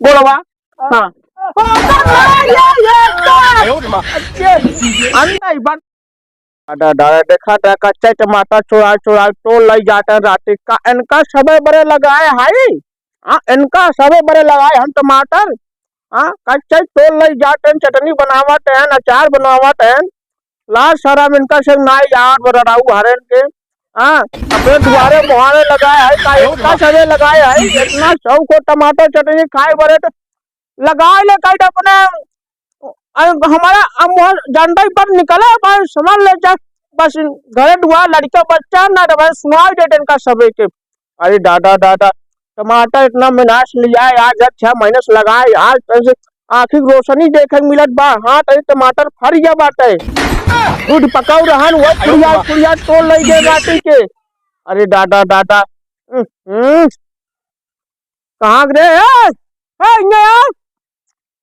बोलवा हाँ देखा था कच्चे टमाटर चुरा चुरा तो लई जाते राती का इनका सबे बड़े लगाए हाई। हाँ इनका सबे बड़े लगाए हम टमाटर। हाँ कच्चे तो लई जाते चटनी बनावट है अचार बनावट है लास्ट सारा में इनका से नाई यार बराऊ हरेन के। हाँ अपने दुआरे मुहारे लगाए है का इनका सबे लगाए है इतना सौ को टमाटर चटनी खाए बड़े तो लगाए ले कई अपने हमारा झंडा पर निकले बस समझ ले जा बस घरे दुआ लड़का बच्चा ना बस सुनाई दे इनका सबे के। अरे दादा दादा टमाटर इतना मिनाश लिया है आज 6 महीने से लगाए आज तैसे आखिर रोशनी देखे मिलत बा। हाँ तई टमाटर फर गया बाटे दूध पकाऊ रहन वो कुड़िया कुड़िया तोड़ लई दे बाटी के। अरे दादा दादा कहाँ रे है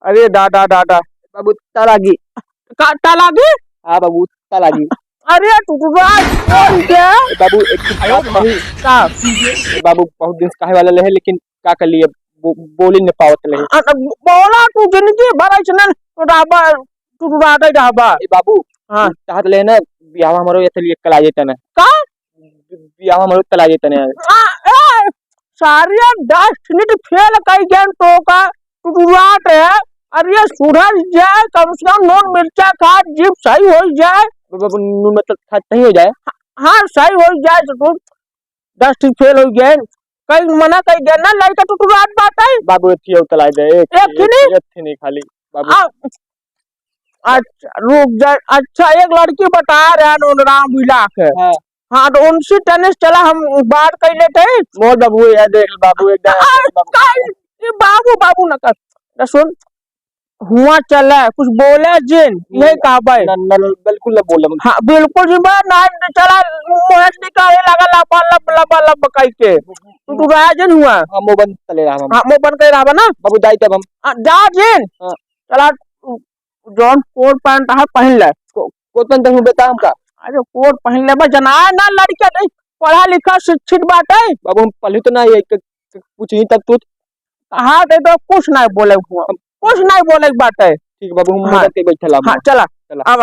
अरे दादा दादा बाबू तलागी। तालागी हाँ बाबू तलागी। अरे टुटुरा कौन के बाबू एक बात कही का बाबू बहुत दिन से कहे वाला रहे लेकिन का कर लिए बोली न पावत रहे बोला तू जिंदगी भर ऐसे तो डाबा टुटुरा दे डाबा बाबू हाँ चाहत ले ना बियाह हमारो ये तली कला जेता ना का बियाह हमारो तला जेता ना सारी 10 मिनट फेल कई गेम तो का टुटुरा है। अरे सूरज जाए कम से कम नून मिर्चा खा जीप सही हो जाए बाबू नून मतलब सही हो जाए। हाँ सही हो जाए तो तू 10 ठीक फेल हो गए कई मना कई गया ना लड़का टुटुरा बात है बाबू थी तला दे एक थी नहीं खाली बाबू अच्छा रुक जाए। अच्छा एक लड़की बता रहे हैं राम बिला के हाँ तो उनसे टेनिस चला हम बात कर लेते मोर बाबू यार देख बाबू एकदम बाबू बाबू न कर सुन हुआ चला कुछ बोले जिन नहीं कहा भाई बिल्कुल न बोले हाँ बिल्कुल जी मैं ना चला मुंह निकाले लगा लपा लप लपा लप कई के तू गया जिन हुआ हाँ मो बंद चले रहा हाँ मो बंद कर रहा ना बाबू दाई तब हम जा जिन चला जॉन कोट पैंट है पहन ले कोट पैंट हूं बता हमका अरे कोट पहन ले बस जना ना लड़का नहीं पढ़ा लिखा शिक्षित बात है बाबू हम पढ़ी तो ना ये कुछ नहीं तब तू हाँ तो कुछ नहीं बोले कुछ नहीं बोले बात है ठीक बाबू हम हाँ, के बैठला हाँ चला अब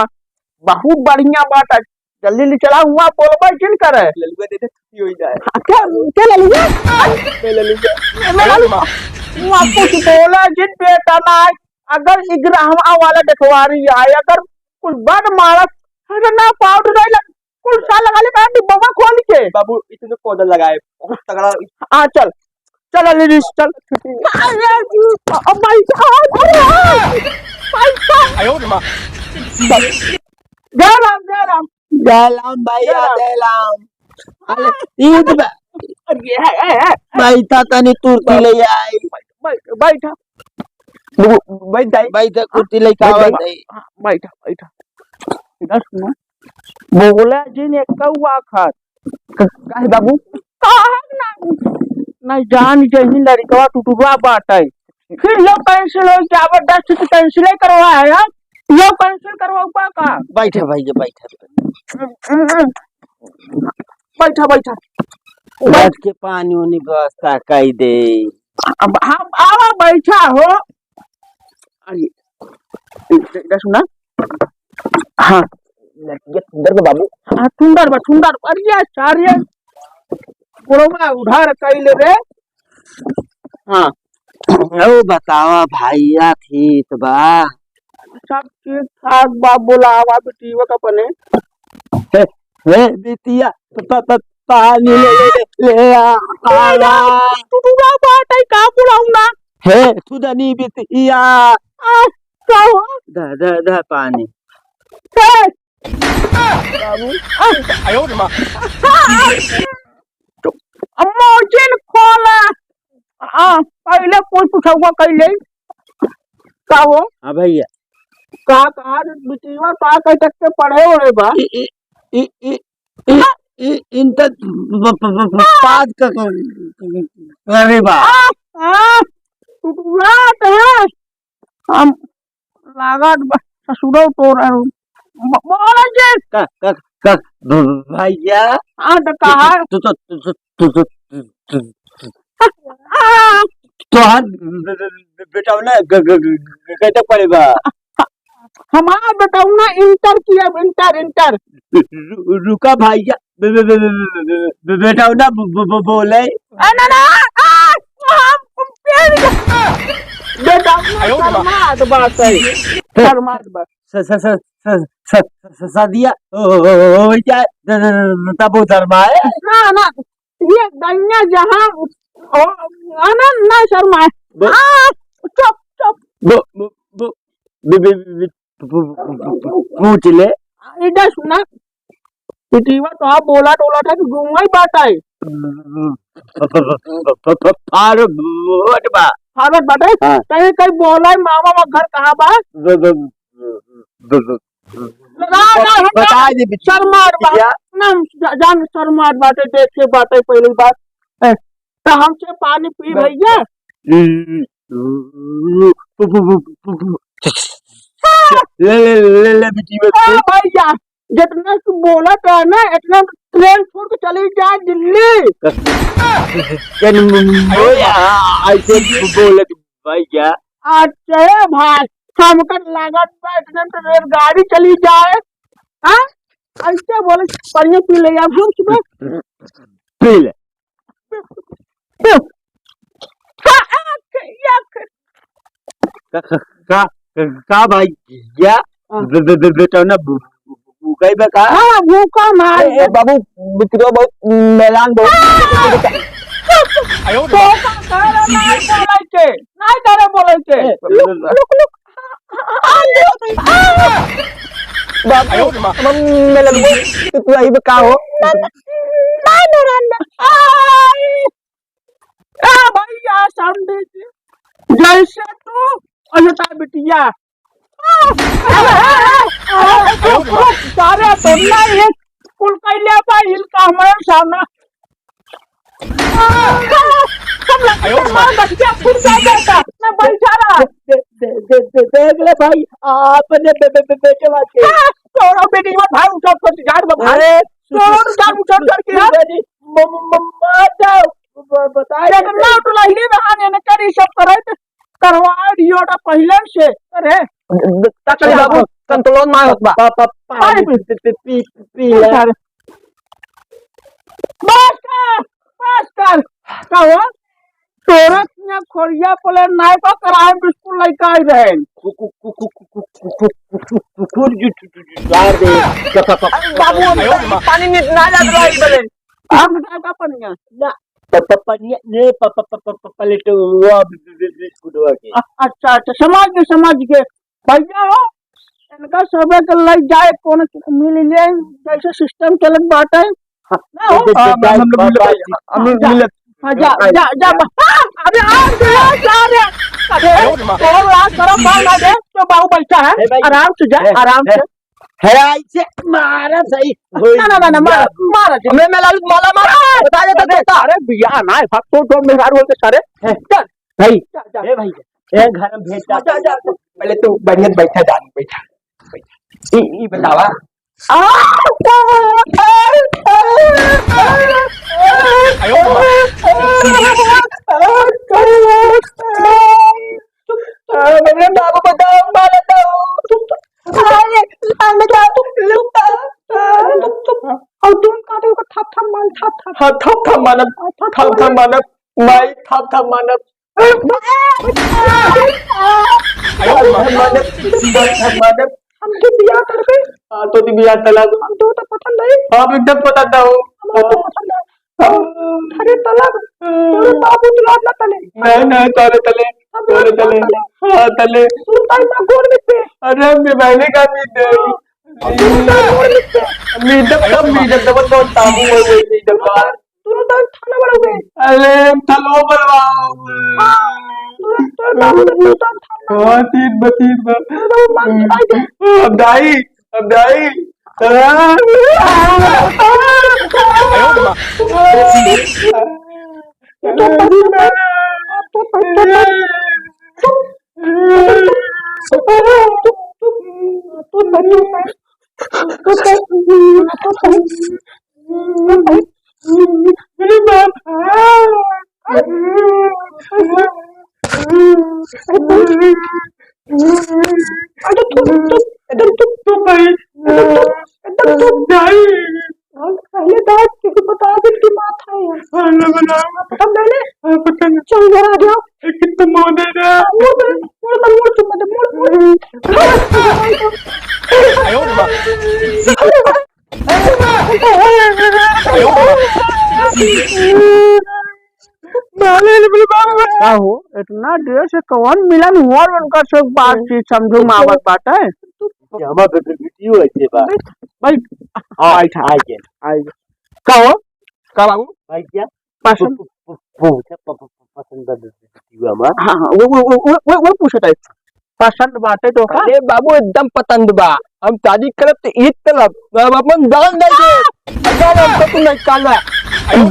बहुत बढ़िया बात है जल्दी ले चला हुआ बोलबा किन करे ललुआ दे दे छुट्टी हो जाए क्या ले लिया ले लिया वो कुछ बोला जिन बेटा ना अगर इग्राम वाला देखवा रही है अगर कुछ बड़ मारा अरे ना पाउडर नहीं लग कुछ साल लगा ले मैं डिब्बा खोल के बाबू इतने पौधा लगाए बहुत तगड़ा हाँ चल चल अली चल अब भाई जय राम जयलाम भैया जयलाम अरे ईद बैठा तनी तुर्ती ले आई बैठा बैठा कुर्ती ले का बैठा बैठा इधर सुनो बोला जिन एक कौआ खात काहे बाबू काहे ना जान जही लड़कवा टुटुआ बात है फिर लो पेंसिल हो जबरदस्त पेंसिल करवा है यार लो पेंसिल करवा का बैठा भैया बैठा बैठा बैठा बैठ के पानी उनी व्यवस्था कर दे अब हम आवा बैठा हो अरे सुना हाँ ये सुंदर बाबू हाँ सुंदर अरे सारे पुरोमा उधार कई ले रे हाँ ओ बतावा भैया थी तो बा सब ठीक ठाक बाप बोलावा बेटीवा का पने हे बिटिया पानी ले आला टुटुरा बात है का बुलाऊं ना हे सुदनी बिटिया क्या हुआ दा पानी बाबू अम्मा जिन खोला पहले कोई पूछा कैले का हो हाँ भैया का बिटिया का कह तक के पढ़े हो रे बा इन तक पाद का अरे बा टुटुरात है हम लागत ससुरो तो बोला जे का भैया हाँ तो कहा तो हाथ बेटा ना कैसे पड़ेगा? हमारा बताऊ ना इंटर किया, इंटर इंटर। रुका भैया, बेटा ना बोले ना ना बेटा शर्मात बात है, शर्मात बात। सदिया हो जाए तब उधर माए ना ना ये गन्या जहाँ आनंद ना शर्मा। चुप चुप पूछ ले इधर सुना, पिटीवा तो आप बोला टोला था कि घूमा ही बात है। फारत बात है, कहीं कहीं बोला है मामा वो घर कहाँ बा? बता दे शर्मात बात ना, जान शर्मात बात है, देखे बात है पहली बात। तो हमसे पानी पी भैया। ले बेटी भैया जितना तू बोला था ना इतना ट्रेन छोड़ के चली जा दिल्ली। ऐसे बोले भैया अच्छा भाई हमका लागत बा इतना तो रेलगाड़ी चली जाए। हाँ ऐसे बोले बढ़िया पी ले आप हम सुबह पी ले का भाई क्या बेटा ना भूखाई बका। हाँ भूखा मार बाबू बिक्रो बहुत मैलान बहुत नहीं करे बोले के लुक लुक मैलान तू आई बका हो भैया सामने जैसे तू अजता बिटिया सारे तोड़ना ये कुल कैले बा इनका हमारे सामने बच्चा फुट जाता मैं बैठा रहा। देख ले भाई आपने बेटे बात तोड़ा बेटी में भाई उठा कर झाड़ में भाई तोड़ झाड़ उठा करके मम्मा जाओ बताइए ना तो लही बहाने न करी सब करे करवा दियो ता पहले से अरे तक बाबू संतुलन ना होत बा पी ले बस कर कहो तोरत ने खोरिया पले नाय को कराए बिल्कुल लइका आई रहे कुकुर जुटार दे बाबू पानी में ना जा रहा है बोले हम का पनिया पनिया ने पलेट वो बिस्कुट के अच्छा अच्छा समझ के भैया हो इनका सब के लग जाए कौन मिल ले जैसे सिस्टम चलत बात है ना हो हम मिल जा जा जा अबे जा रे और ला करो बाल दे तो बाहु बैठा है आराम से जा आराम से है ऐसे मारा सही ना मारा हमें माला मारा बता दे तो अरे भैया ना भाग तो मेरा रोल के सारे चल भाई जा ए भाई ए घर में भेज जा पहले तू बढ़िया बैठा जान बैठा ई बतावा मैंने बाबू बताओ माला थप मानब माई थप मानब हमके बियाह कर गए। हाँ तो बियाह तलाक हम तो पसंद है। हाँ एकदम पता था वो अरे तलाक तोरे बाबू तुला ना तले मैं तोले तले हाँ तले सुनताई ना गोर में पे अरे मैं मैंने का मीडम तो तो ताबू हो गई मीडम तू तो थाना बड़ोगे। अरे थलो बलवाओ हाँ तीन अब दाई मेरे बाप पहले बात किसी बता दे कि बात है पता मैंने चल घर आ जाओ कितना मोने रे मोड़ चुम्मा दे क्या हो इतना देर से कौन मिलन हुआ और उनका सब बातचीत समझो मावत बात है हमारा वीडियो ऐसे बा भाई आई था आई क्या हो का बाबू भाई क्या पसंद पसंद वीडियो हमारा हाँ वो पूछता है पसंद बात है तो का अरे बाबू एकदम पसंद बा हम शादी करब तो ईद करब हम अपन दान दे दे दान तो तू नहीं काला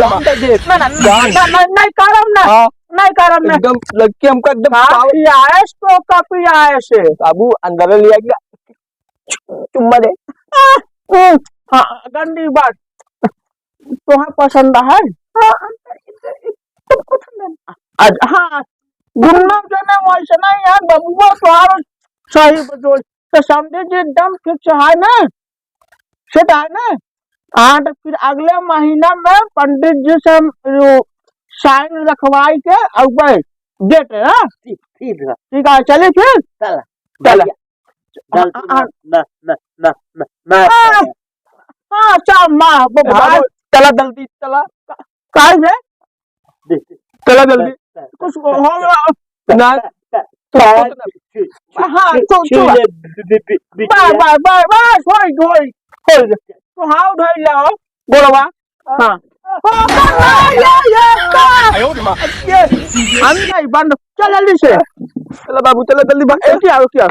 दान दे दे नहीं करम ना हाँ नहीं करम ना एकदम लड़की हमको एकदम आयस तो काफी आयस है बाबू अंदर लिया गया चुम्मा दे हाँ गंदी बात तुम्हें पसंद है हाँ घूमना जाना वैसे नहीं है बबुआ तुम्हारा सही बजोल तो समझे जी एकदम फिक्स है ना सेट है ना हाँ तो फिर अगले महीना में पंडित जी से साइन रखवाई के और डेट है ठीक है चलिए फिर चल हाँ चल माँ बाबू चला जल्दी चला काहे में चला जल्दी कुछ हो ना हाँ तो बस होई तो हाँ उठाई ले बोलवा हाँ हम नहीं बंद चल जल्दी से चला बाबू चला जल्दी क्या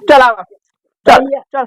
चला चल चल